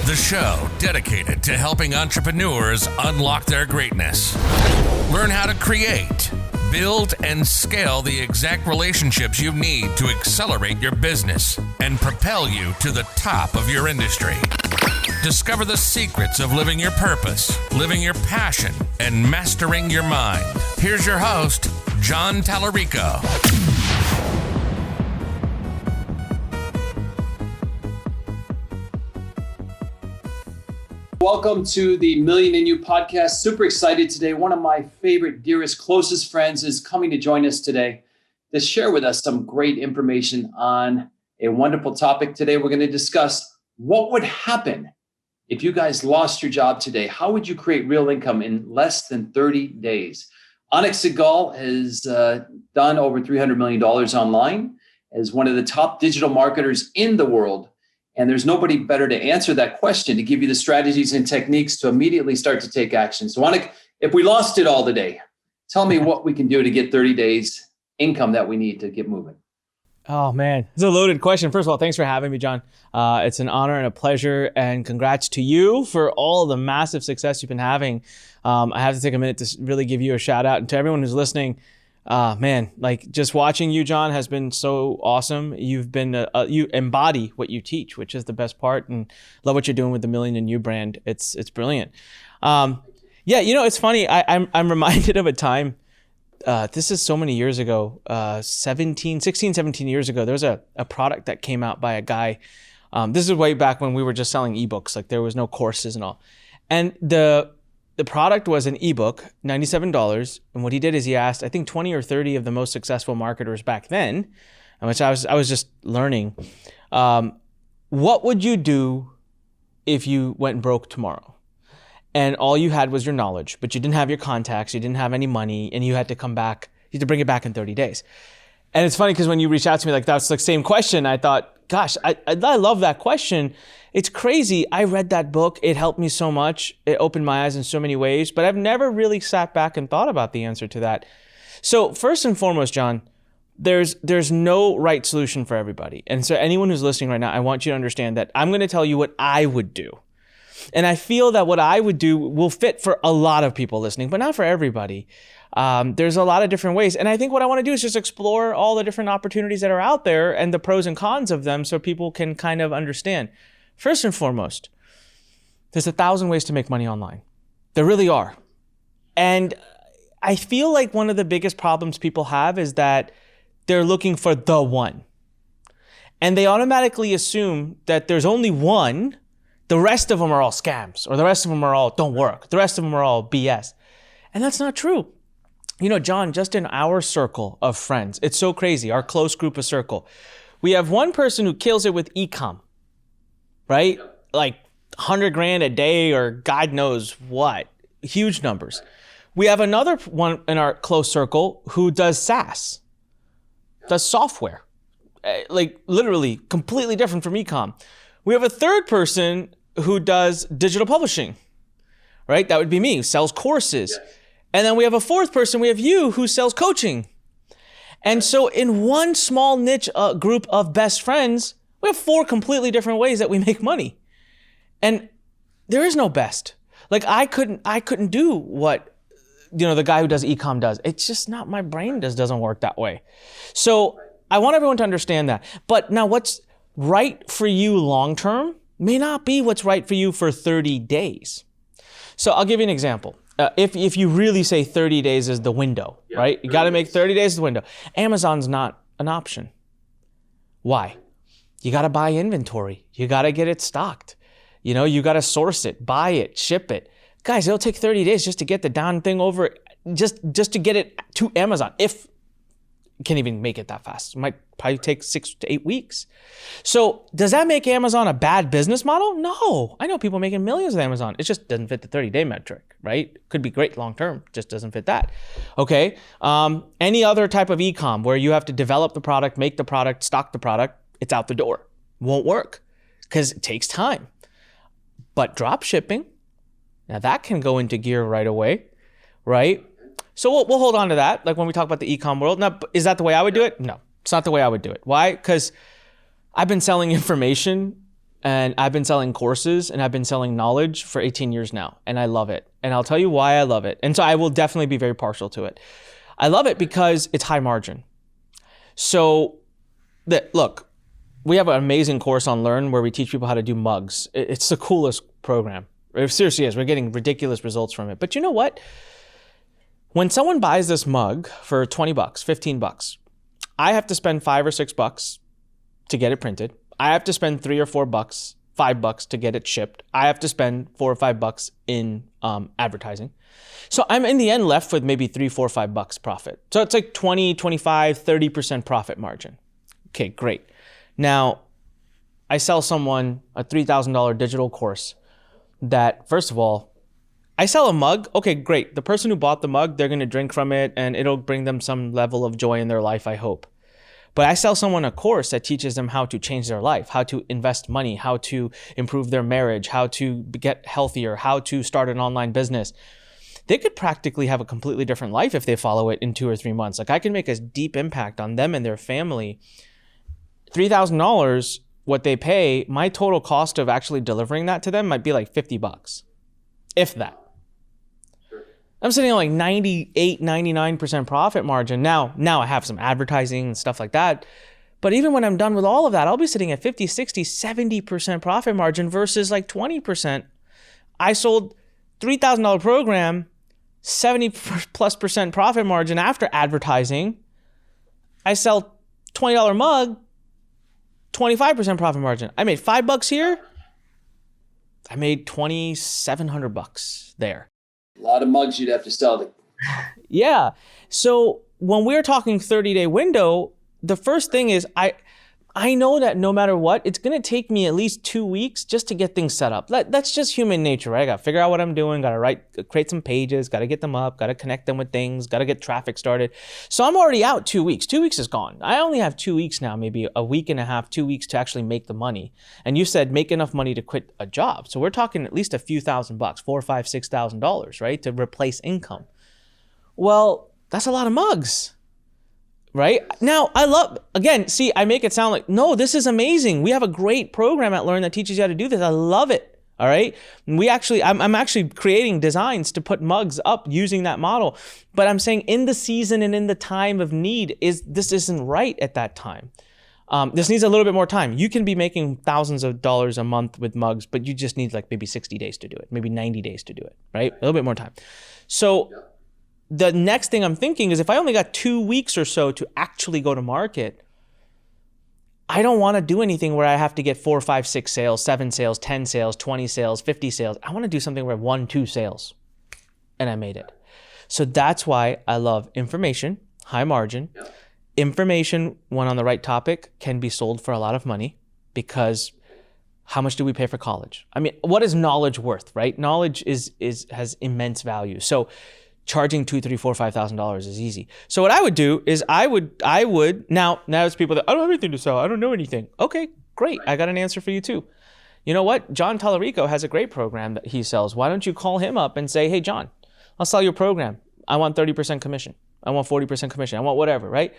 The show dedicated to helping entrepreneurs unlock their greatness. Learn how to create, build, and scale the exact relationships you need to accelerate your business and propel you to the top of your industry. Discover the secrets of living your purpose, living your passion, and mastering your mind. Here's your host, Jon Talarico. Welcome to the Million in You podcast. Super excited today. One of my favorite, dearest, closest friends is coming to join us today to share with us some great information on a wonderful topic. Today, we're going to discuss what would happen if you guys lost your job today. How would you create real income in less than 30 days? Anik Singal has done over $300 million online as one of the top digital marketers in the world. And there's nobody better to answer that question, to give you the strategies and techniques to immediately start to take action. So Anik, if we lost it all today, tell me what we can do to get 30 days income that we need to get moving. Oh man, it's a loaded question. First of all, thanks for having me, Jon. It's an honor and a pleasure, and congrats to you for all the massive success you've been having. I have to take a minute to really give you a shout out, and to everyone who's listening. Man, like just watching you, Jon, has been so awesome. You've been, you embody what you teach, which is the best part, and love what you're doing with the Million in You brand. It's brilliant. Yeah, you know, it's funny. I'm reminded of a time, this is so many years ago, 16, 17 years ago, there was a product that came out by a guy. This is way back when we were just selling ebooks, like there was no courses and all. And the product was an ebook, $97. And what he did is he asked, I think 20 or 30 of the most successful marketers back then, which I was just learning, what would you do if you went broke tomorrow? And all you had was your knowledge, but you didn't have your contacts, you didn't have any money, and you had to come back, you had to bring it back in 30 days. And it's funny because when you reached out to me, like that's the same question, I thought, gosh, I love that question. It's crazy. I read that book. It helped me so much. It opened my eyes in so many ways, but I've never really sat back and thought about the answer to that. So first and foremost, Jon, there's no right solution for everybody. And so anyone who's listening right now, I want you to understand that I'm going to tell you what I would do. And I feel that what I would do will fit for a lot of people listening, but not for everybody. There's a lot of different ways. And I think what I want to do is just explore all the different opportunities that are out there and the pros and cons of them so people can kind of understand. First and foremost, there's 1,000 ways to make money online. There really are. And I feel like one of the biggest problems people have is that they're looking for the one. And they automatically assume that there's only one. The rest of them are all scams, or the rest of them are all don't work. The rest of them are all BS. And that's not true. You know, Jon, just in our circle of friends, it's so crazy, our close group of circle. We have one person who kills it with e-com, right? Like 100 grand a day or God knows what, huge numbers. We have another one in our close circle who does SaaS, does software, like literally completely different from e-com. We have a third person who does digital publishing, right? That would be me, who sells courses. Yes. And then we have a fourth person, we have you, who sells coaching. And so in one small niche group of best friends, we have 4 completely different ways that we make money. And there is no best. Like I couldn't do what, you know, the guy who does e-com does. It's just not, my brain doesn't work that way. So I want everyone to understand that. But now what's right for you long-term may not be what's right for you for 30 days. So I'll give you an example. If you really say 30 days is the window, right? You got to make 30 days the window. Amazon's not an option. Why? You got to buy inventory. You got to get it stocked. You know, you got to source it, buy it, ship it. Guys, it'll take 30 days just to get the darn thing over, just to get it to Amazon. If you can't even make it that fast. It might probably take 6 to 8 weeks. So does that make Amazon a bad business model? No. I know people making millions with Amazon. It just doesn't fit the 30-day metric, right? Could be great long-term, just doesn't fit that. Okay. Any other type of e-com where you have to develop the product, make the product, stock the product, it's out the door. Won't work because it takes time. But drop shipping, now that can go into gear right away, right? So we'll hold on to that. Like when we talk about the e-com world. Now, is that the way I would do it? No, it's not the way I would do it. Why? Because I've been selling information And I've been selling courses and I've been selling knowledge for 18 years now. And I love it. And I'll tell you why I love it. And so I will definitely be very partial to it. I love it because it's high margin. So look, we have an amazing course on Lurn where we teach people how to do mugs. It's the coolest program. It seriously is. We're getting ridiculous results from it. But you know what? When someone buys this mug for $20, $15, I have to spend $5 or $6 to get it printed. I have to spend $3 or $4, $5 to get it shipped. I have to spend $4 or $5 in advertising. So I'm in the end left with maybe $3, $4, $5 profit. So it's like 20, 25, 30% profit margin. Okay, great. Now I sell someone a $3,000 digital course that, first of all, I sell a mug. Okay, great. The person who bought the mug, they're going to drink from it and it'll bring them some level of joy in their life, I hope. But I sell someone a course that teaches them how to change their life, how to invest money, how to improve their marriage, how to get healthier, how to start an online business. They could practically have a completely different life if they follow it in 2 or 3 months. Like I can make a deep impact on them and their family. $3,000, what they pay, my total cost of actually delivering that to them might be like $50, if that. I'm sitting on like 98, 99% profit margin. Now I have some advertising and stuff like that. But even when I'm done with all of that, I'll be sitting at 50, 60, 70% profit margin versus like 20%. I sold $3,000 program, 70+% profit margin after advertising. I sell $20 mug, 25% profit margin. I made $5 here. I made $2,700 there. A lot of mugs you'd have to sell. Yeah. So when we're talking 30-day window, the first thing is I know that no matter what, it's going to take me at least 2 weeks just to get things set up. That's just human nature, right? I got to figure out what I'm doing, got to create some pages, got to get them up, got to connect them with things, got to get traffic started. So I'm already out 2 weeks. 2 weeks is gone. I only have 2 weeks now, maybe a week and a half, 2 weeks to actually make the money. And you said make enough money to quit a job. So we're talking at least a few $1,000, $4,000, $5,000, $6,000, right? To replace income. Well, that's a lot of mugs. Right? Now, I make it sound like, no, this is amazing. We have a great program at Lurn that teaches you how to do this. I love it. All right. I'm actually creating designs to put mugs up using that model. But I'm saying in the season and in the time of need, this isn't right at that time. This needs a little bit more time. You can be making thousands of dollars a month with mugs, but you just need like maybe 60 days to do it, maybe 90 days to do it, right? A little bit more time. So the next thing I'm thinking is if I only got 2 weeks or so to actually go to market, I don't want to do anything where I have to get 4, 5, 6 sales, 7 sales, 10 sales, 20 sales, 50 sales. I want to do something where I have 1, 2 sales and I made it. So that's why I love information, high margin. Information, when on the right topic, can be sold for a lot of money because how much do we pay for college? I mean, what is knowledge worth, right? Knowledge has immense value. So charging $2,000, $3,000, $4,000, $5,000 is easy. So what I would do is I would now it's people that I don't have anything to sell. I don't know anything. Okay, great. I got an answer for you too. You know what? Jon Talarico has a great program that he sells. Why don't you call him up and say, hey, John, I'll sell your program. I want 30% commission. I want 40% commission. I want whatever, right?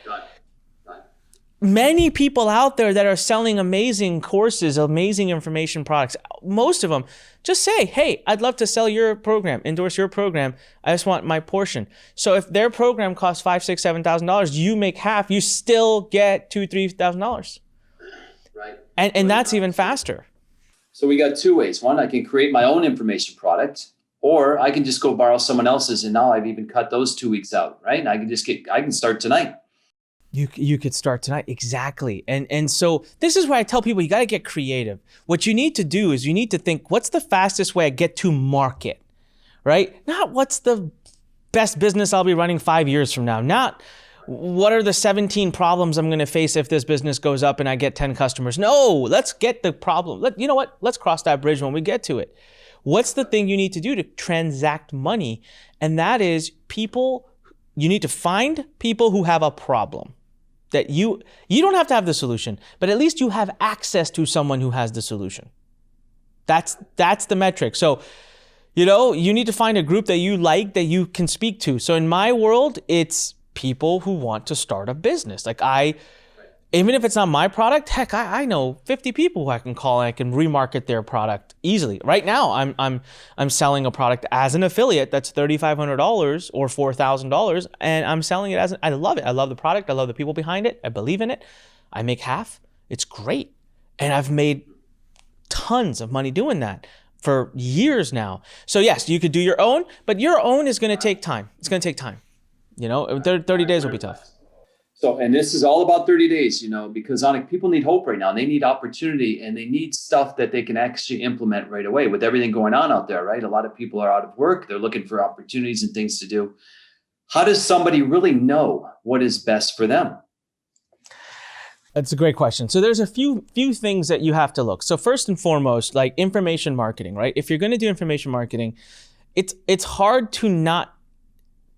Many people out there that are selling amazing courses, amazing information products, most of them just say, hey, I'd love to sell your program, endorse your program. I just want my portion. So if their program costs $5,000, $6,000, $7,000, you make half, you still get $2,000, $3,000. Right. And that's even faster. So we got 2 ways. One, I can create my own information product, or I can just go borrow someone else's. And now I've even cut those 2 weeks out, right? And I can start tonight. You could start tonight. Exactly. And so this is why I tell people you got to get creative. What you need to do is you need to think, what's the fastest way I get to market, right? Not what's the best business I'll be running 5 years from now. Not what are the 17 problems I'm going to face if this business goes up and I get 10 customers. No, let's get the problem. You know what? Let's cross that bridge when we get to it. What's the thing you need to do to transact money? And that is you need to find people who have a problem. That you don't have to have the solution, but at least you have access to someone who has the solution. That's the metric. So, you need to find a group that you like, that you can speak to. So in my world, it's people who want to start a business. Like Even if it's not my product, heck, I know 50 people who I can call and I can remarket their product easily. Right now, I'm selling a product as an affiliate that's $3,500 or $4,000, and I'm selling it I love it. I love the product. I love the people behind it. I believe in it. I make half. It's great, and I've made tons of money doing that for years now. So yes, you could do your own, but your own is going to take time. It's going to take time. 30 days will be tough. So, and this is all about 30 days, because Anik, people need hope right now. They need opportunity, and they need stuff that they can actually implement right away with everything going on out there, right? A lot of people are out of work. They're looking for opportunities and things to do. How does somebody really know what is best for them? That's a great question. So there's a few things that you have to look. So first and foremost, like information marketing, right? If you're going to do information marketing, it's hard to not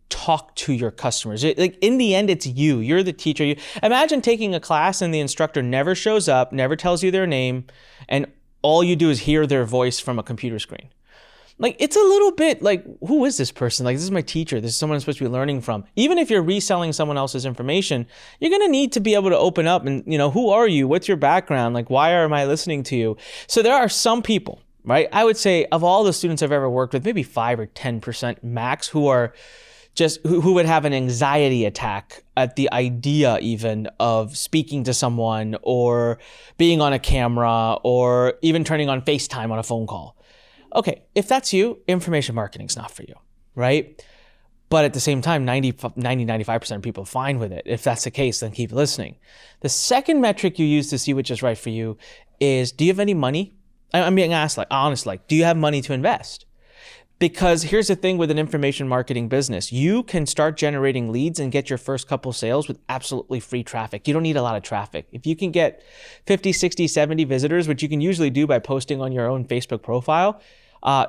talk to your customers. Like in the end, it's you. You're the teacher. Imagine taking a class and the instructor never shows up, never tells you their name, and all you do is hear their voice from a computer screen. Like, it's a little bit like, who is this person? Like, this is my teacher. This is someone I'm supposed to be learning from. Even if you're reselling someone else's information, you're going to need to be able to open up and, who are you? What's your background? Like, why am I listening to you? So there are some people, right? I would say of all the students I've ever worked with, maybe 5 or 10% max who are who would have an anxiety attack at the idea even of speaking to someone or being on a camera or even turning on FaceTime on a phone call. Okay, if that's you, information marketing is not for you, right? But at the same time, 95% of people are fine with it. If that's the case, then keep listening. The second metric you use to see which is right for you is, do you have any money? I'm being asked, do you have money to invest? Because here's the thing with an information marketing business, you can start generating leads and get your first couple sales with absolutely free traffic. You don't need a lot of traffic. If you can get 50, 60, 70 visitors, which you can usually do by posting on your own Facebook profile,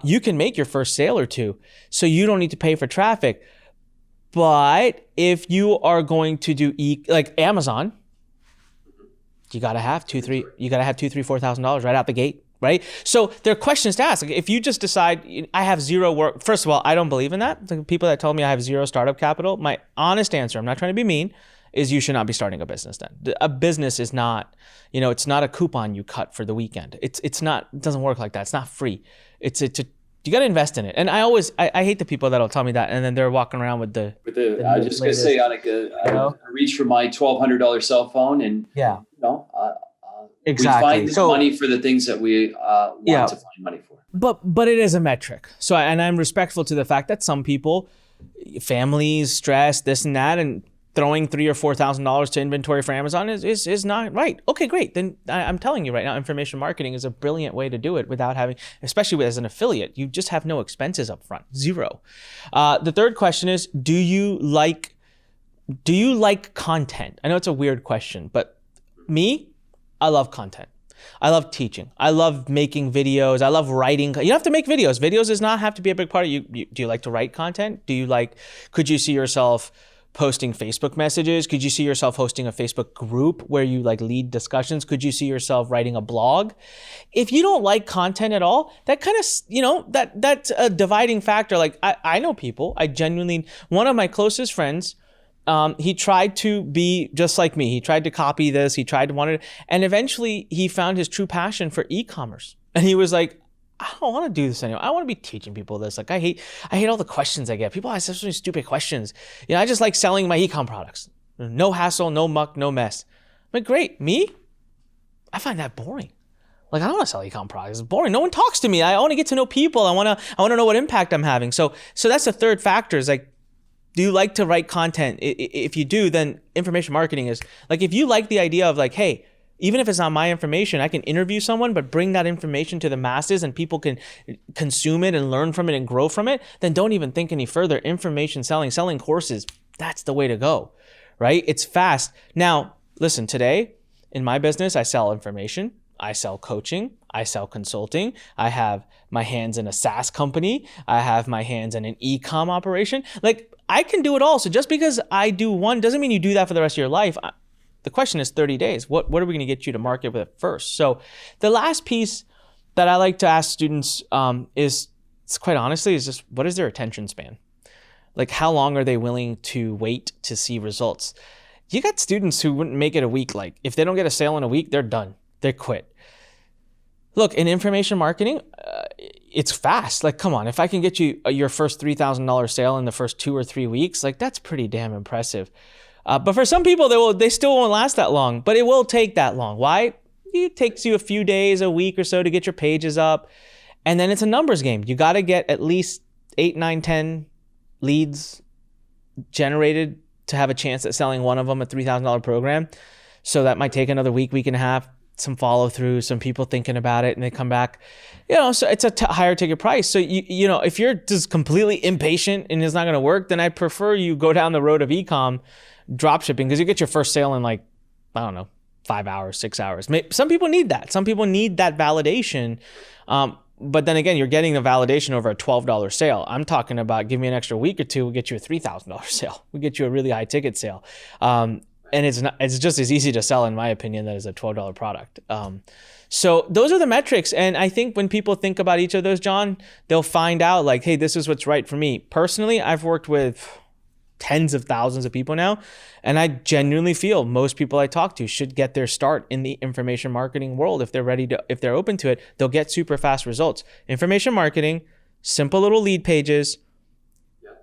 you can make your first sale or two. So you don't need to pay for traffic. But if you are going to do like Amazon, you gotta have $4,000 right out the gate. Right? So there are questions to ask. Like if you just decide, I have zero work, first of all, I don't believe in that. The people that told me I have zero startup capital, my honest answer, I'm not trying to be mean, is you should not be starting a business then. A business is not, it's not a coupon you cut for the weekend. It doesn't work like that. It's not free. You got to invest in it. And I hate the people that'll tell me that and then they're walking around with the I was just going to say, Anik, I reached for my $1,200 cell phone and, exactly. We find money for the things that we want to find money for. But it is a metric. So, and I'm respectful to the fact that some people, families, stress, this and that, and throwing $3,000 or $4,000 to inventory for Amazon is not right. Okay, great. Then I'm telling you right now, information marketing is a brilliant way to do it without having, especially as an affiliate, you just have no expenses up front, zero. The third question is, do you like content? I know it's a weird question, but me, I love content. I love teaching. I love making videos. I love writing. You don't have to make videos. Videos does not have to be a big part of you. Do you like to write content? Could you see yourself posting Facebook messages? Could you see yourself hosting a Facebook group where you lead discussions? Could you see yourself writing a blog? If you don't like content at all, that kind of, that's a dividing factor. I know people, one of my closest friends, he tried to be just like me. He tried to copy this. And eventually he found his true passion for e-commerce. And he was like, I don't want to do this anymore. I want to be teaching people this. I hate all the questions I get. People ask so many stupid questions. I just like selling my e-com products. No hassle, no muck, no mess. I'm like, great. Me? I find that boring. I don't want to sell e-com products. It's boring. No one talks to me. I want to get to know people. I want to know what impact I'm having. So that's the third factor is do you like to write content? If you do, then information marketing is if you like the idea of hey, even if it's not my information, I can interview someone, but bring that information to the masses and people can consume it and learn from it and grow from it, then don't even think any further. Information selling courses, that's the way to go, right? It's fast. Now, listen, today in my business, I sell information, I sell coaching, I sell consulting, I have my hands in a SaaS company, I have my hands in an e-com operation. I can do it all. So just because I do one doesn't mean you do that for the rest of your life. The question is 30 days. What are we going to get you to market with first? So the last piece that I like to ask students is quite honestly just what is their attention span? How long are they willing to wait to see results? You got students who wouldn't make it a week. Like if they don't get a sale in a week, they're done. They quit. Look, in information marketing, it's fast. Like, come on, if I can get you your first $3,000 sale in the first 2 or 3 weeks, like that's pretty damn impressive. But for some people, they still won't last that long, but it will take that long. Why? It takes you a few days, a week or so to get your pages up. And then it's a numbers game. You got to get at least 8, 9, 10 leads generated to have a chance at selling one of them a $3,000 program. So that might take another week, week and a half, some follow through, some people thinking about it and they come back, so it's a higher ticket price. So, if you're just completely impatient and it's not going to work, then I'd prefer you go down the road of e-com drop shipping because you get your first sale in 5 hours, 6 hours. Some people need that. Some people need that validation. But then again, you're getting the validation over a $12 sale. I'm talking about give me an extra week or two, we'll get you a $3,000 sale. We'll get you a really high ticket sale. And it's just as easy to sell, in my opinion, that is a $12 product. So those are the metrics. And I think when people think about each of those, John, they'll find out like, hey, this is what's right for me. Personally, I've worked with tens of thousands of people now. And I genuinely feel most people I talk to should get their start in the information marketing world. If they're open to it, they'll get super fast results. Information marketing, simple little lead pages,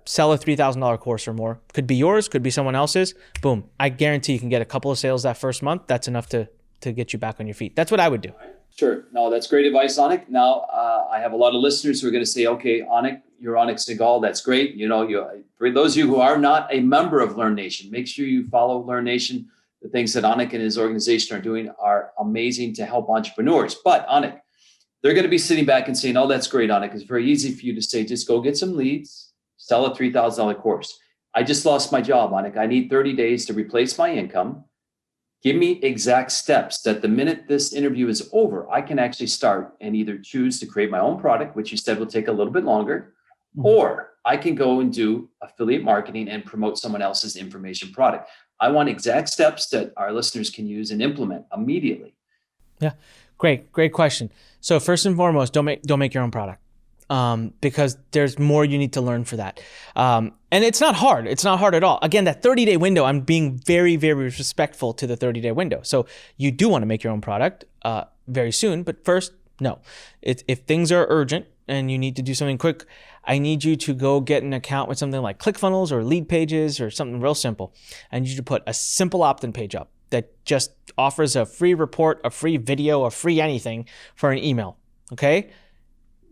sell a $3,000 course or more. Could be yours, could be someone else's. Boom. I guarantee you can get a couple of sales that first month. That's enough to get you back on your feet. That's what I would do. Sure. No, that's great advice, Anik. Now, I have a lot of listeners who are going to say, okay, Anik, you're Anik Singal. That's great. For those of you who are not a member of Lurn Nation, make sure you follow Lurn Nation. The things that Anik and his organization are doing are amazing to help entrepreneurs. But Anik, they're going to be sitting back and saying, oh, that's great, Anik. It's very easy for you to say, just go get some leads, sell a $3,000 course. I just lost my job, Anik. I need 30 days to replace my income. Give me exact steps that the minute this interview is over, I can actually start and either choose to create my own product, which you said will take a little bit longer, or I can go and do affiliate marketing and promote someone else's information product. I want exact steps that our listeners can use and implement immediately. Yeah, great question. So first and foremost, don't make your own product. Because there's more you need to learn for that. And it's not hard. It's not hard at all. Again, that 30-day window, I'm being very, very respectful to the 30-day window. So you do want to make your own product very soon, but first, no. If things are urgent and you need to do something quick, I need you to go get an account with something like ClickFunnels or Lead Pages or something real simple. I need you to put a simple opt-in page up that just offers a free report, a free video, a free anything for an email, okay?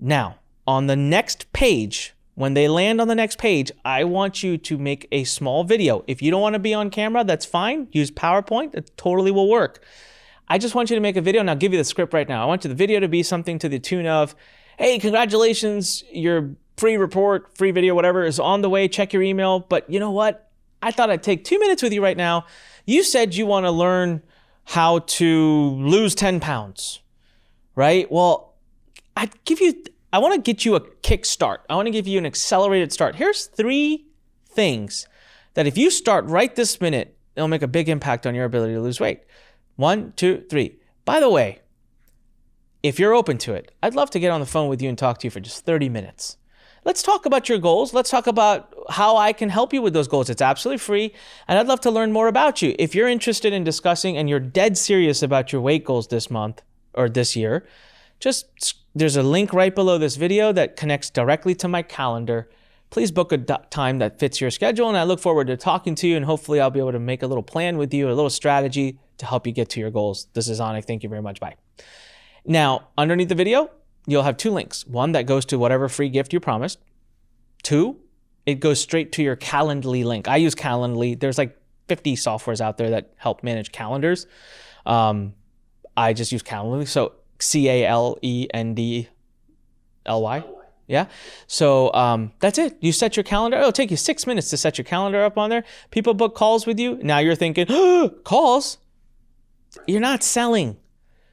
Now, on the next page, when they land on the next page, I want you to make a small video. If you don't want to be on camera, that's fine. Use PowerPoint. It totally will work. I just want you to make a video, and I'll give you the script right now. I want the video to be something to the tune of, hey, congratulations, your free report, free video, whatever is on the way. Check your email. But you know what? I thought I'd take 2 minutes with you right now. You said you want to learn how to lose 10 pounds, right? Well, I want to get you a kickstart. I want to give you an accelerated start. Here's 3 things that if you start right this minute, it'll make a big impact on your ability to lose weight. 1, 2, 3. By the way, if you're open to it, I'd love to get on the phone with you and talk to you for just 30 minutes. Let's talk about your goals. Let's talk about how I can help you with those goals. It's absolutely free, and I'd love to learn more about you. If you're interested in discussing and you're dead serious about your weight goals this month or this year, there's a link right below this video that connects directly to my calendar. Please book a time that fits your schedule, and I look forward to talking to you, and hopefully I'll be able to make a little plan with you, a little strategy to help you get to your goals. This is Anik. Thank you very much. Bye. Now, underneath the video, you'll have 2 links. One that goes to whatever free gift you promised. 2, it goes straight to your Calendly link. I use Calendly. There's like 50 softwares out there that help manage calendars. I just use Calendly. So Calendly. Yeah. So that's it. You set your calendar. It'll take you 6 minutes to set your calendar up on there. People book calls with you. Now you're thinking, calls? You're not selling.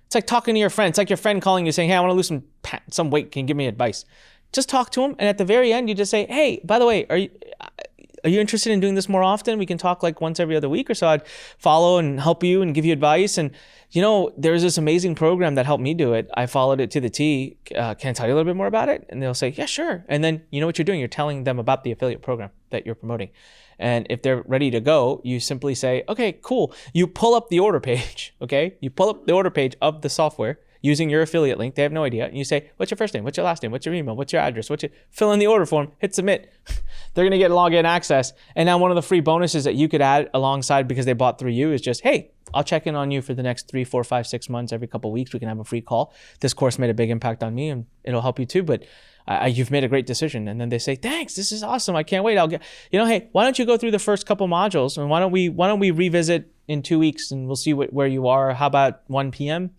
It's like talking to your friend. It's like your friend calling you saying, hey, I want to lose some weight. Can you give me advice? Just talk to them. And at the very end, you just say, hey, by the way, are you interested in doing this more often? We can talk like once every other week or so. I'd follow and help you and give you advice. And there's this amazing program that helped me do it. I followed it to the T. Can I tell you a little bit more about it? And they'll say, yeah, sure. And then you know what you're doing? You're telling them about the affiliate program. that you're promoting. And if they're ready to go, you simply say, okay, cool. You pull up the order page, okay? You pull up the order page of the software using your affiliate link. They have no idea. And you say, what's your first name? What's your last name? What's your email? What's your address? Fill in the order form, hit submit. They're going to get login access. And now one of the free bonuses that you could add alongside because they bought through you is just, hey, I'll check in on you for the next 3, 4, 5, 6 months. Every couple of weeks, we can have a free call. This course made a big impact on me and it'll help you too. But you've made a great decision. And then they say, thanks, this is awesome. I can't wait. I'll get, hey, why don't you go through the first couple modules and why don't we revisit in 2 weeks and we'll see where you are. How about 1 p.m.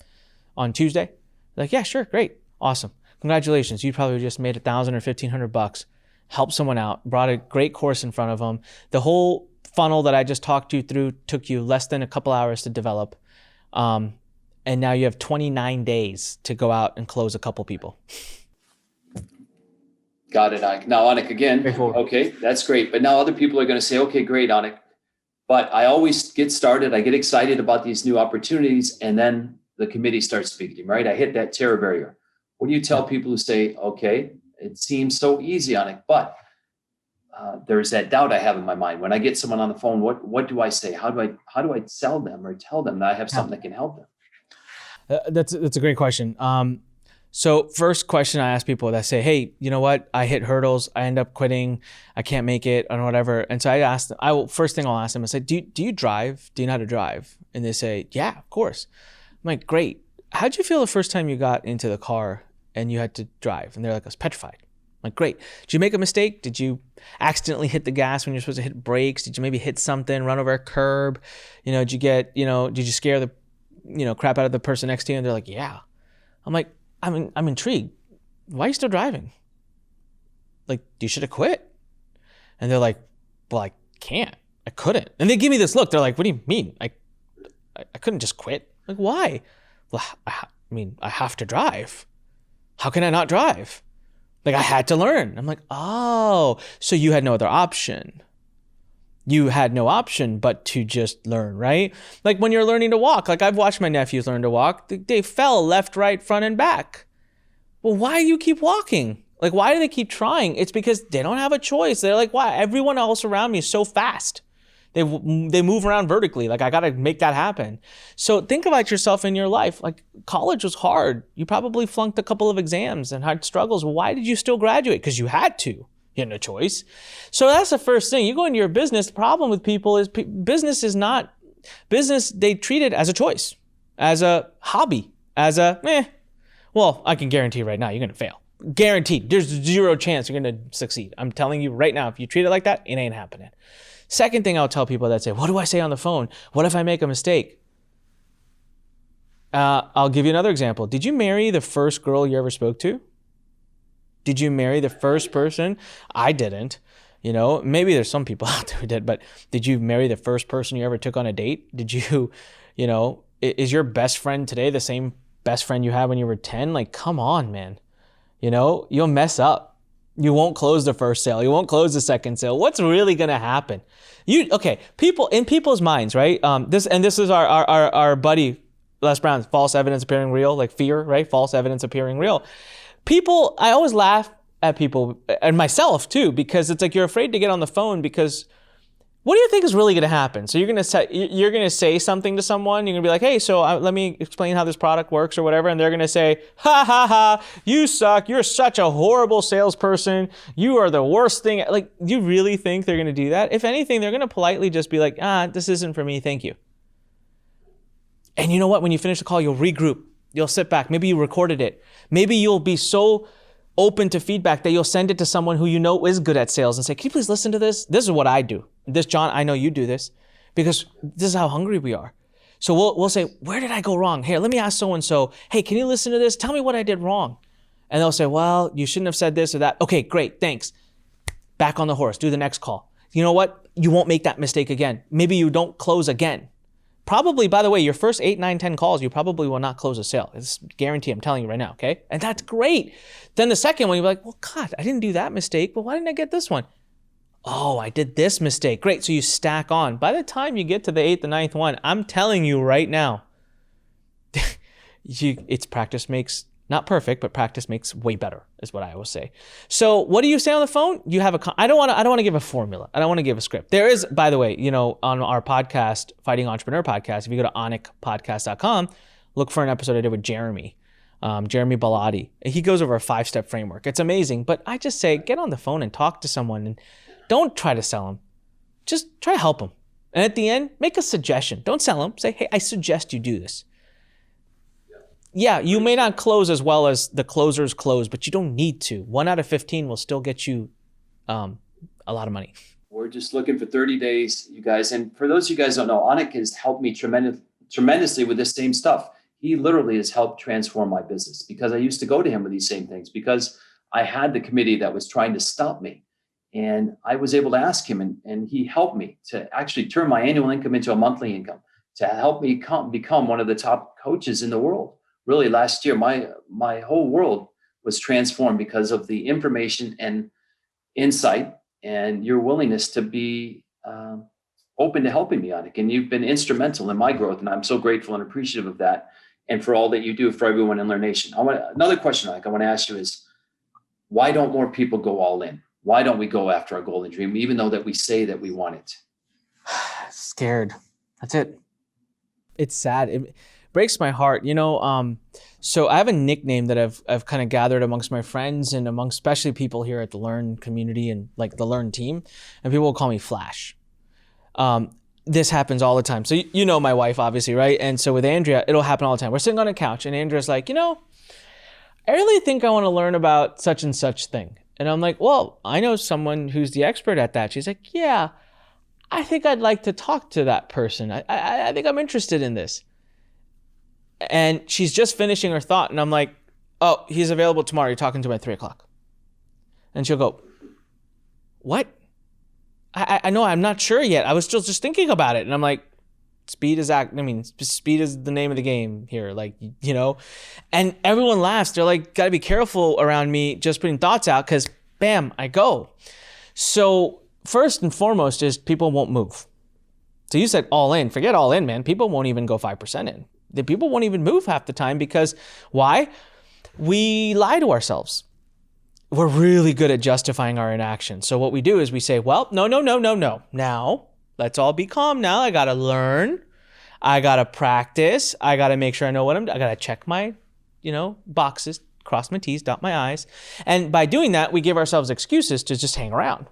on Tuesday? Like, yeah, sure. Great. Awesome. Congratulations. You probably just made $1,000 or $1,500, helped someone out, brought a great course in front of them. The whole funnel that I just talked you through took you less than a couple hours to develop. And now you have 29 days to go out and close a couple people. Got it, Anik. Now, Anik, again, okay, that's great. But now other people are going to say, okay, great, Anik. But I always get started. I get excited about these new opportunities. And then the committee starts speaking, right? I hit that terror barrier. What do you tell people who say, okay, it seems so easy, Anik, but there's that doubt I have in my mind. When I get someone on the phone, what do I say? How do I sell them or tell them that I have something that can help them? That's a great question. So first question I ask people that say, hey, you know what? I hit hurdles. I end up quitting. I can't make it or whatever. And so I ask them, first thing I'll ask them is say, do you drive? Do you know how to drive? And they say, yeah, of course. I'm like, great. How'd you feel the first time you got into the car and you had to drive? And they're like, I was petrified. I'm like, great. Did you make a mistake? Did you accidentally hit the gas when you're supposed to hit brakes? Did you maybe hit something, run over a curb? Did you scare the, crap out of the person next to you? And they're like, yeah. I'm like, I'm intrigued. Why are you still driving? Like, you should have quit. And they're like, well, I can't. I couldn't. And they give me this look. They're like, what do you mean? I couldn't just quit. Like, why? Well, I have to drive. How can I not drive? Like, I had to learn. I'm like, oh, so you had no other option. You had no option but to just learn, right? Like when you're learning to walk, like I've watched my nephews learn to walk. They fell left, right, front, and back. Well, why do you keep walking? Like, why do they keep trying? It's because they don't have a choice. They're like, why? Everyone else around me is so fast. They move around vertically. Like, I got to make that happen. So think about yourself in your life. Like, college was hard. You probably flunked a couple of exams and had struggles. Well, why did you still graduate? Because you had to. You had no choice. So that's the first thing. You go into your business. The problem with people is business is not business. They treat it as a choice, as a hobby, as well, I can guarantee right now you're going to fail. Guaranteed. There's zero chance you're going to succeed. I'm telling you right now, if you treat it like that, it ain't happening. Second thing I'll tell people that say, what do I say on the phone? What if I make a mistake? I'll give you another example. Did you marry the first girl you ever spoke to? Did you marry the first person? I didn't. Maybe there's some people out there who did, but did you marry the first person you ever took on a date? Did you, is your best friend today the same best friend you had when you were 10? Like, come on, man. You'll mess up. You won't close the first sale. You won't close the second sale. What's really going to happen? People in people's minds, right? This is our buddy, Les Brown's false evidence appearing real, like fear, right? False evidence appearing real. People, I always laugh at people and myself too, because it's like you're afraid to get on the phone because what do you think is really going to happen? So you're going to say something to someone. You're going to be like, hey, so let me explain how this product works or whatever. And they're going to say, ha, ha, ha, you suck. You're such a horrible salesperson. You are the worst thing. Like, you really think they're going to do that? If anything, they're going to politely just be like, this isn't for me. Thank you. And you know what? When you finish the call, you'll regroup. You'll sit back. Maybe you recorded it. Maybe you'll be so open to feedback that you'll send it to someone who you know is good at sales and say, can you please listen to this? This is what I do. This, John, I know you do this because this is how hungry we are. So we'll say, where did I go wrong? Here, let me ask so-and-so, hey, can you listen to this? Tell me what I did wrong. And they'll say, well, you shouldn't have said this or that. Okay, great, thanks. Back on the horse, do the next call. You know what? You won't make that mistake again. Maybe you don't close again. Probably, by the way, your first 8, 9, 10 calls, you probably will not close a sale. It's guarantee, I'm telling you right now, okay? And that's great. Then the second one, you'll be like, well, God, I didn't do that mistake, but why didn't I get this one? Oh, I did this mistake. Great, so you stack on. By the time you get to the 8th, the 9th one, I'm telling you right now, it's practice makes Not perfect, but practice makes way better, is what I always say. So what do you say on the phone? You have I don't want to give a formula. I don't want to give a script. There is, by the way, on our podcast, Fighting Entrepreneur Podcast, if you go to anikpodcast.com, look for an episode I did with Jeremy Baladi. He goes over a 5-step framework. It's amazing, but I just say, get on the phone and talk to someone, and don't try to sell them. Just try to help them. And at the end, make a suggestion. Don't sell them. Say, hey, I suggest you do this. Yeah, you may not close as well as the closers close, but you don't need to. 1 out of 15 will still get you a lot of money. We're just looking for 30 days, you guys. And for those of you guys who don't know, Anik has helped me tremendously with this same stuff. He literally has helped transform my business because I used to go to him with these same things because I had the committee that was trying to stop me. And I was able to ask him, and he helped me to actually turn my annual income into a monthly income, to help me become one of the top coaches in the world. Really, last year, my whole world was transformed because of the information and insight and your willingness to be open to helping me, Anik. And you've been instrumental in my growth, and I'm so grateful and appreciative of that, and for all that you do for everyone in Lurn Nation. Another question, Anik, I want to ask you is, why don't more people go all in? Why don't we go after our goal and dream, even though that we say that we want it? Scared. That's it. It's sad. It breaks my heart. So I have a nickname that I've kind of gathered amongst my friends and amongst especially people here at the Lurn community and like the Lurn team, and people will call me Flash. This happens all the time. So you know my wife, obviously, right? And so with Andrea, it'll happen all the time. We're sitting on a couch and Andrea's like, I really think I want to learn about such and such thing. And I'm like, well, I know someone who's the expert at that. She's like, yeah, I think I'd like to talk to that person. I think I'm interested in this. And she's just finishing her thought. And I'm like, oh, he's available tomorrow. You're talking to him at 3:00. And she'll go, what? I know, I'm not sure yet. I was still just thinking about it. And I'm like, speed is the name of the game here. And everyone laughs. They're like, got to be careful around me just putting thoughts out because bam, I go. So first and foremost is people won't move. So you said all in, forget all in, man. People won't even go 5% in. The people won't even move half the time because why? We lie to ourselves. We're really good at justifying our inaction. So what we do is we say, well, no. Now, let's all be calm now. I got to learn. I got to practice. I got to make sure I know what I got to check my, boxes, cross my T's, dot my I's. And by doing that, we give ourselves excuses to just hang around,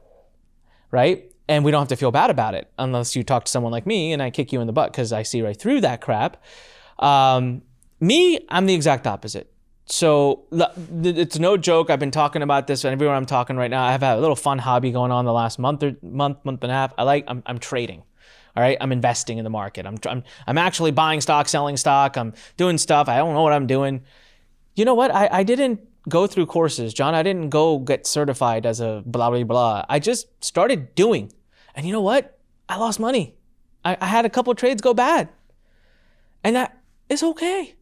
right? And we don't have to feel bad about it unless you talk to someone like me and I kick you in the butt because I see right through that crap. I'm the exact opposite. So it's no joke. I've been talking about this everywhere I'm talking right now. I've had a little fun hobby going on the last month and a half. I'm trading. All right. I'm investing in the market. I'm actually buying stock, selling stock. I'm doing stuff. I don't know what I'm doing. You know what? I didn't go through courses, John. I didn't go get certified as a blah, blah, blah. I just started doing. And you know what? I lost money. I had a couple of trades go bad. And that is okay.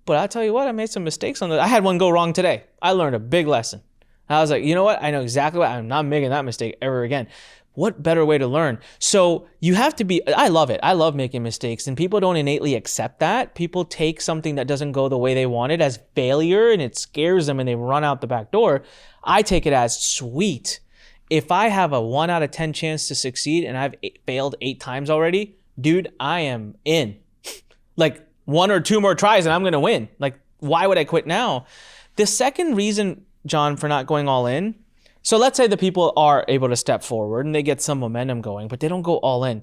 But I'll tell you what, I made some mistakes on that. I had one go wrong today. I learned a big lesson. I was like, you know what? I know exactly what, I'm not making that mistake ever again. What better way to learn? So you have to be, I love it. I love making mistakes, and people don't innately accept that. People take something that doesn't go the way they wanted as failure, and it scares them and they run out the back door. I take it as sweet. If I have a 1 out of 10 chance to succeed and I've failed 8 times already, dude, I am in. Like 1 or 2 more tries and I'm going to win. Like, why would I quit now? The second reason, John, for not going all in. So let's say the people are able to step forward and they get some momentum going, but they don't go all in.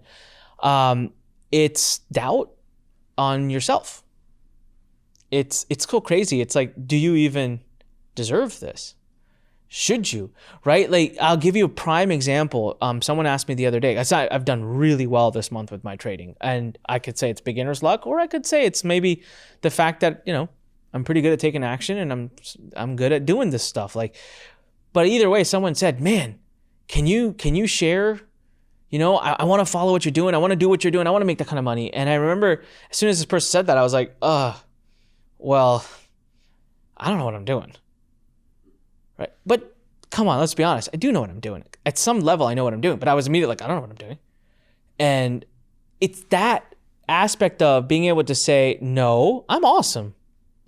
It's doubt on yourself. It's so crazy. It's like, do you even deserve this? Should you, right? Like, I'll give you a prime example. Someone asked me the other day, I've done really well this month with my trading, and I could say it's beginner's luck, or I could say it's maybe the fact that, I'm pretty good at taking action and I'm good at doing this stuff. But either way, someone said, man, can you share, I want to follow what you're doing. I want to do what you're doing. I want to make that kind of money. And I remember as soon as this person said that, I was like, well, I don't know what I'm doing. Right. But come on, let's be honest. I do know what I'm doing. At some level, I know what I'm doing, but I was immediately like, I don't know what I'm doing. And it's that aspect of being able to say, no, I'm awesome.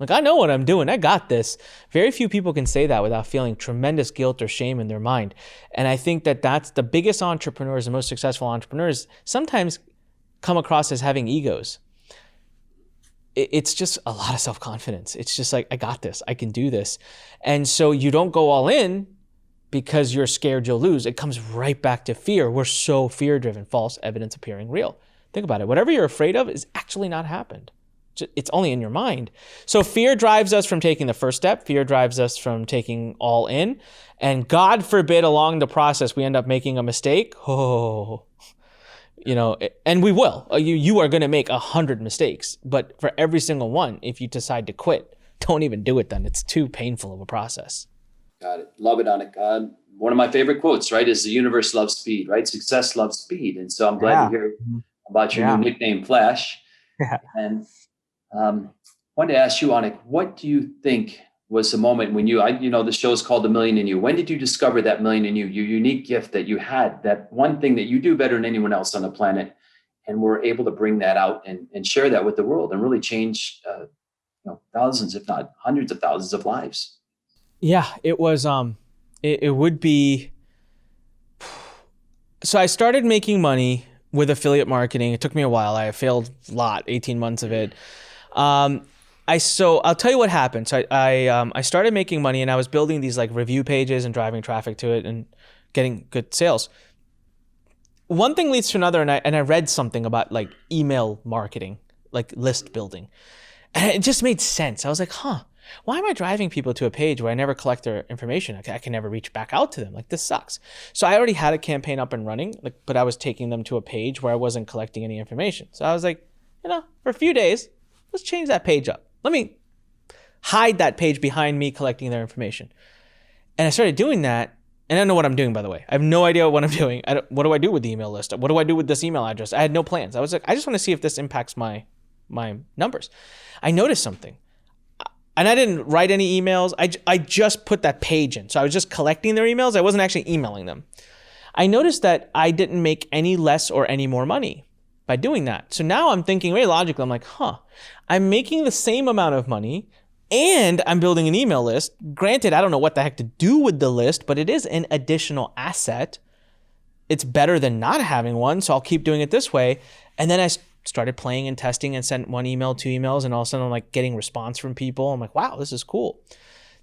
Like, I know what I'm doing. I got this. Very few people can say that without feeling tremendous guilt or shame in their mind. And I think that that's the biggest entrepreneurs, the most successful entrepreneurs sometimes come across as having egos. It's just a lot of self-confidence. It's just like, I got this. I can do this. And so you don't go all in because you're scared you'll lose. It comes right back to fear. We're so fear-driven, false evidence appearing real. Think about it. Whatever you're afraid of is actually not happened. It's only in your mind. So fear drives us from taking the first step. Fear drives us from taking all in. And God forbid along the process we end up making a mistake. Oh, and we will. You are going to make 100 mistakes. But for every single one, if you decide to quit, don't even do it then. It's too painful of a process. Got it. Love it, Anik. One of my favorite quotes, right, is the universe loves speed, right? Success loves speed. And so I'm glad to hear about your new nickname, Flash. Yeah. And wanted to ask you, Anik, what do you think was the moment when the show is called The Million in You. When did you discover that million in you, your unique gift that you had, that one thing that you do better than anyone else on the planet, and were able to bring that out and share that with the world and really change thousands, if not hundreds of thousands of lives? Yeah, it was, it would be, so I started making money with affiliate marketing. It took me a while. I failed a lot, 18 months of it. So I'll tell you what happened. So I started making money and I was building these like review pages and driving traffic to it and getting good sales. One thing leads to another, and I read something about like email marketing, like list building. And it just made sense. I was like, why am I driving people to a page where I never collect their information? I can never reach back out to them. Like, this sucks. So I already had a campaign up and running, but I was taking them to a page where I wasn't collecting any information. So I was like, for a few days, let's change that page up. Let me hide that page behind me collecting their information. And I started doing that. And I don't know what I'm doing, by the way. I have no idea what I'm doing. What do I do with the email list? What do I do with this email address? I had no plans. I was like, I just want to see if this impacts my numbers. I noticed something. And I didn't write any emails. I just put that page in. So I was just collecting their emails. I wasn't actually emailing them. I noticed that I didn't make any less or any more money by doing that. So now I'm thinking very logically. I'm like, I'm making the same amount of money and I'm building an email list. Granted, I don't know what the heck to do with the list, but it is an additional asset. It's better than not having one. So I'll keep doing it this way. And then I started playing and testing and sent one email, two emails, and all of a sudden I'm like getting response from people. I'm like, wow, this is cool.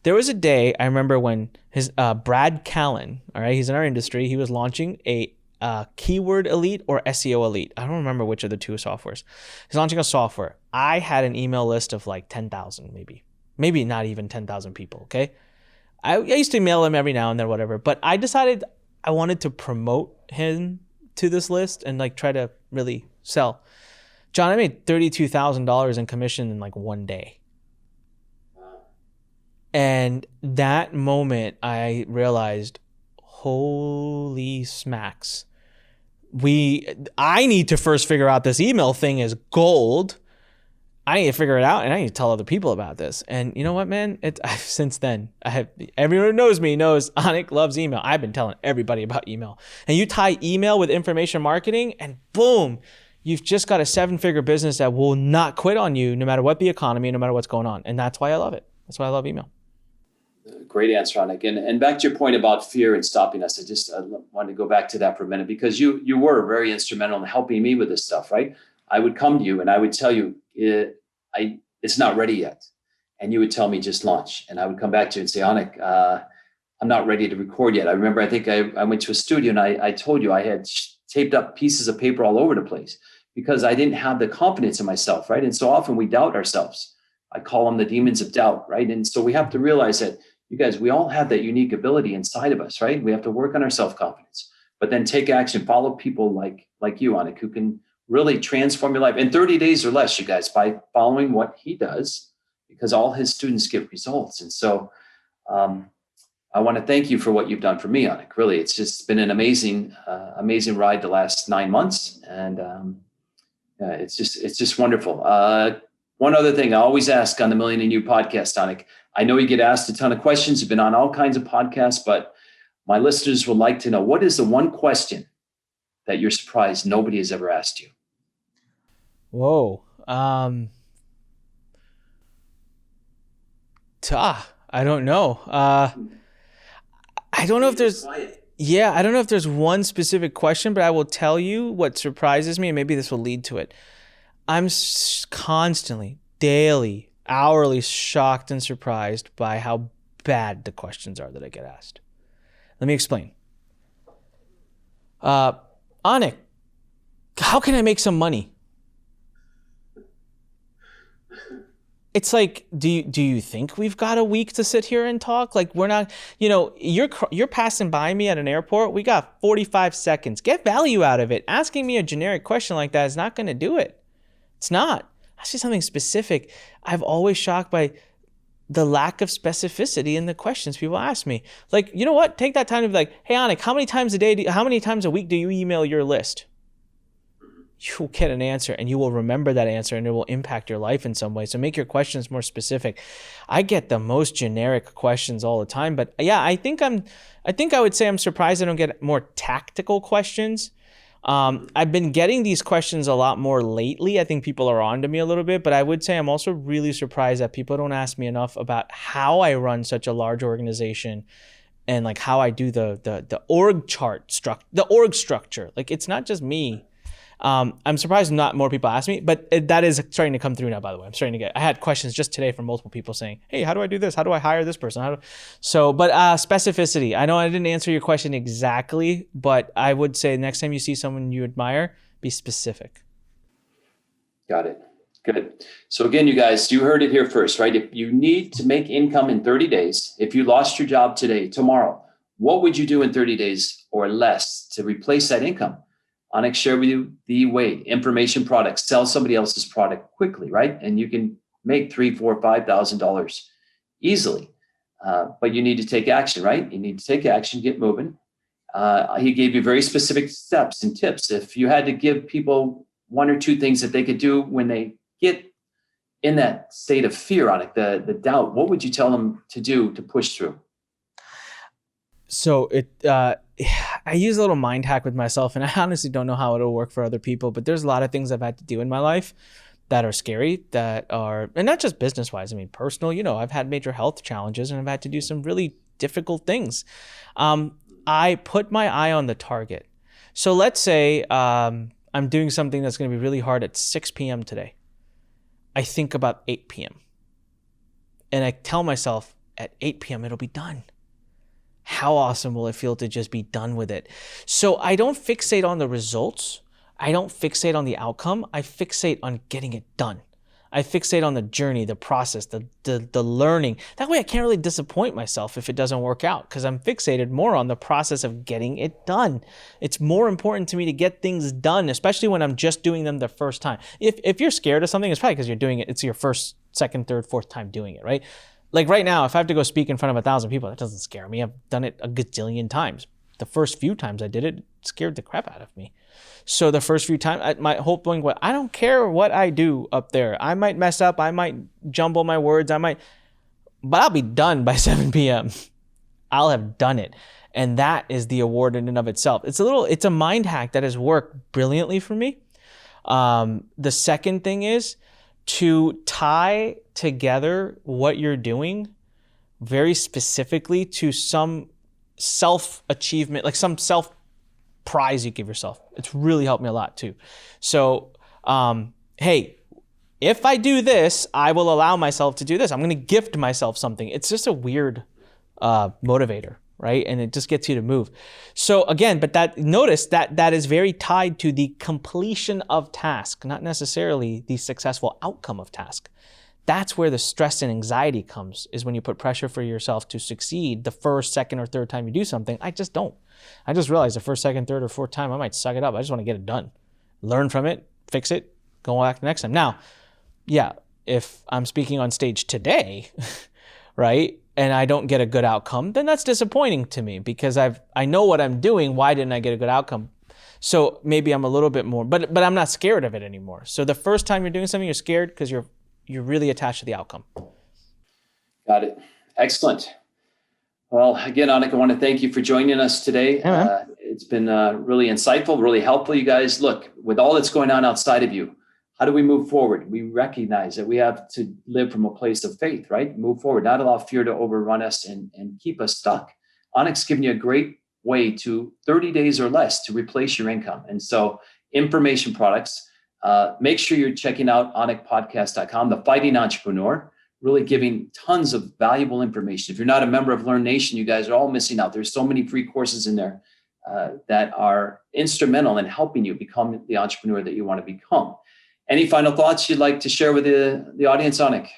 There was a day I remember when his Brad Callen, all right, he's in our industry. He was launching a Keyword Elite or SEO Elite. I don't remember which of the two softwares. He's launching a software. I had an email list of like 10,000 maybe not even 10,000 people. Okay. I used to email him every now and then, whatever, but I decided I wanted to promote him to this list and like try to really sell. John, I made $32,000 in commission in like one day. And that moment I realized, holy smacks. I need to first figure out this email thing is gold. I need to figure it out and I need to tell other people about this. And you know what, man? Since then, everyone who knows me knows Anik loves email. I've been telling everybody about email. And you tie email with information marketing and boom, you've just got a 7-figure business that will not quit on you no matter what the economy, no matter what's going on. And that's why I love it. That's why I love email. Great answer, Anik. And back to your point about fear and stopping us, I wanted to go back to that for a minute because you were very instrumental in helping me with this stuff, right? I would come to you and I would tell you, it's not ready yet. And you would tell me just launch. And I would come back to you and say, Anik, I'm not ready to record yet. I remember, I think I went to a studio and I told you I had taped up pieces of paper all over the place because I didn't have the confidence in myself, right? And so often we doubt ourselves. I call them the demons of doubt, right? And so we have to realize that, you guys, we all have that unique ability inside of us, right? We have to work on our self-confidence, but then take action, follow people like you, Anik, who can really transform your life in 30 days or less, you guys, by following what he does, because all his students get results. And so I want to thank you for what you've done for me, Anik. Really, it's just been an amazing ride the last 9 months. And it's just wonderful. One other thing I always ask on the Million in You podcast, Anik, I know you get asked a ton of questions. You've been on all kinds of podcasts, but my listeners would like to know, what is the one question that you're surprised nobody has ever asked you? Whoa. I don't know. I don't know if there's, I don't know if there's one specific question, but I will tell you what surprises me, and maybe this will lead to it. I'm constantly, daily, hourly shocked and surprised by how bad the questions are that I get asked. Let me explain. Anik, how can I make some money? It's like, do you think we've got a week to sit here and talk? Like, we're not, you're passing by me at an airport. We got 45 seconds. Get value out of it. Asking me a generic question like that is not going to do it. It's not. Ask me something specific. I've always shocked by the lack of specificity in the questions people ask me. Like, you know what? Take that time to be like, hey, Anik, how many times a week do you email your list? You'll get an answer, and you will remember that answer, and it will impact your life in some way. So make your questions more specific. I get the most generic questions all the time, but yeah, I think I would say I'm surprised I don't get more tactical questions. I've been getting these questions a lot more lately. I think people are on to me a little bit, but I would say I'm also really surprised that people don't ask me enough about how I run such a large organization and like how I do the org structure. Like, it's not just me. I'm surprised not more people ask me, but that is starting to come through now, by the way. I had questions just today from multiple people saying, hey, how do I do this? How do I hire this person? But specificity. I know I didn't answer your question exactly, but I would say next time you see someone you admire, be specific. Got it. Good. So again, you guys, you heard it here first, right? If you need to make income in 30 days, if you lost your job today, tomorrow, what would you do in 30 days or less to replace that income? Anik shared with you the way: information products, sell somebody else's product quickly, right? And you can make $3,000, $4,000, $5,000 easily. But you need to take action, right? You need to take action, get moving. He gave you very specific steps and tips. If you had to give people one or two things that they could do when they get in that state of fear, Anik, the doubt, what would you tell them to do to push through? So I use a little mind hack with myself, and I honestly don't know how it'll work for other people, but there's a lot of things I've had to do in my life that are scary, and not just business wise. I mean, personal, I've had major health challenges and I've had to do some really difficult things. I put my eye on the target. So let's say I'm doing something that's going to be really hard at 6 p.m. today. I think about 8 p.m. and I tell myself at 8 p.m. it'll be done. How awesome will it feel to just be done with it? So I don't fixate on the results. I don't fixate on the outcome. I fixate on getting it done. I fixate on the journey, the process, the learning. That way I can't really disappoint myself if it doesn't work out, because I'm fixated more on the process of getting it done. It's more important to me to get things done, especially when I'm just doing them the first time. If you're scared of something, it's probably because you're doing it. It's your first, second, third, fourth time doing it, right? Like right now, if I have to go speak in front of 1,000 people, that doesn't scare me. I've done it a gazillion times. The first few times I did it, it scared the crap out of me. So the first few times, my whole point was, I don't care what I do up there. I might mess up. I might jumble my words. But I'll be done by 7 p.m. I'll have done it. And that is the award in and of itself. It's a mind hack that has worked brilliantly for me. The second thing is to tie together what you're doing very specifically to some self-achievement, like some self-prize you give yourself. It's really helped me a lot too. So, hey, if I do this, I will allow myself to do this. I'm going to gift myself something. It's just a weird motivator, right? And it just gets you to move. So again, but notice that is very tied to the completion of task, not necessarily the successful outcome of task. That's where the stress and anxiety comes, is when you put pressure for yourself to succeed the first, second, or third time you do something. I just don't. I just realized the first, second, third, or fourth time, I might suck it up. I just want to get it done. Learn from it, fix it, go back the next time. Now, yeah, if I'm speaking on stage today, right, and I don't get a good outcome, then that's disappointing to me, because I know what I'm doing. Why didn't I get a good outcome? So maybe I'm a little bit more, but I'm not scared of it anymore. So the first time you're doing something, you're scared because you're really attached to the outcome. Got it. Excellent. Well, again, Anik, I want to thank you for joining us today. It's been really insightful, really helpful. You guys, look, with all that's going on outside of you, how do we move forward? We recognize that we have to live from a place of faith, right? Move forward, not allow fear to overrun us and keep us stuck. Anik's giving you a great way to 30 days or less to replace your income. And so information products, make sure you're checking out anikpodcast.com, The Fighting Entrepreneur, really giving tons of valuable information. If you're not a member of Lurn Nation, you guys are all missing out. There's so many free courses in there that are instrumental in helping you become the entrepreneur that you want to become. Any final thoughts you'd like to share with the audience, Anik?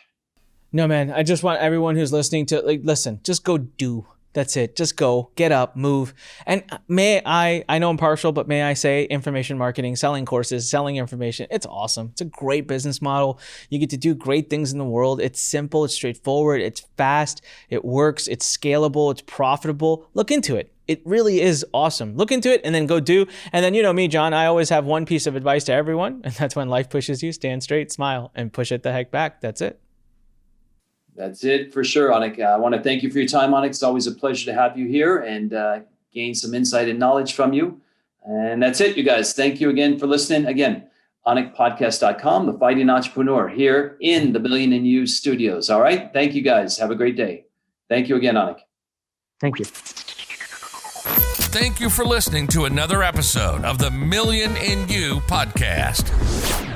No, man, I just want everyone who's listening to listen, just go do. That's it. Just go, get up, move. And I know I'm partial, but may I say information marketing, selling courses, selling information. It's awesome. It's a great business model. You get to do great things in the world. It's simple. It's straightforward. It's fast. It works. It's scalable. It's profitable. Look into it. It really is awesome. Look into it and then go do. And then, you know me, John, I always have one piece of advice to everyone. And that's when life pushes you, stand straight, smile, and push it the heck back. That's it. That's it for sure, Anik. I want to thank you for your time, Anik. It's always a pleasure to have you here and gain some insight and knowledge from you. And that's it, you guys. Thank you again for listening. Again, anikpodcast.com, The Fighting Entrepreneur, here in the Billion in You studios. All right. Thank you, guys. Have a great day. Thank you again, Anik. Thank you. Thank you for listening to another episode of the Million in You podcast.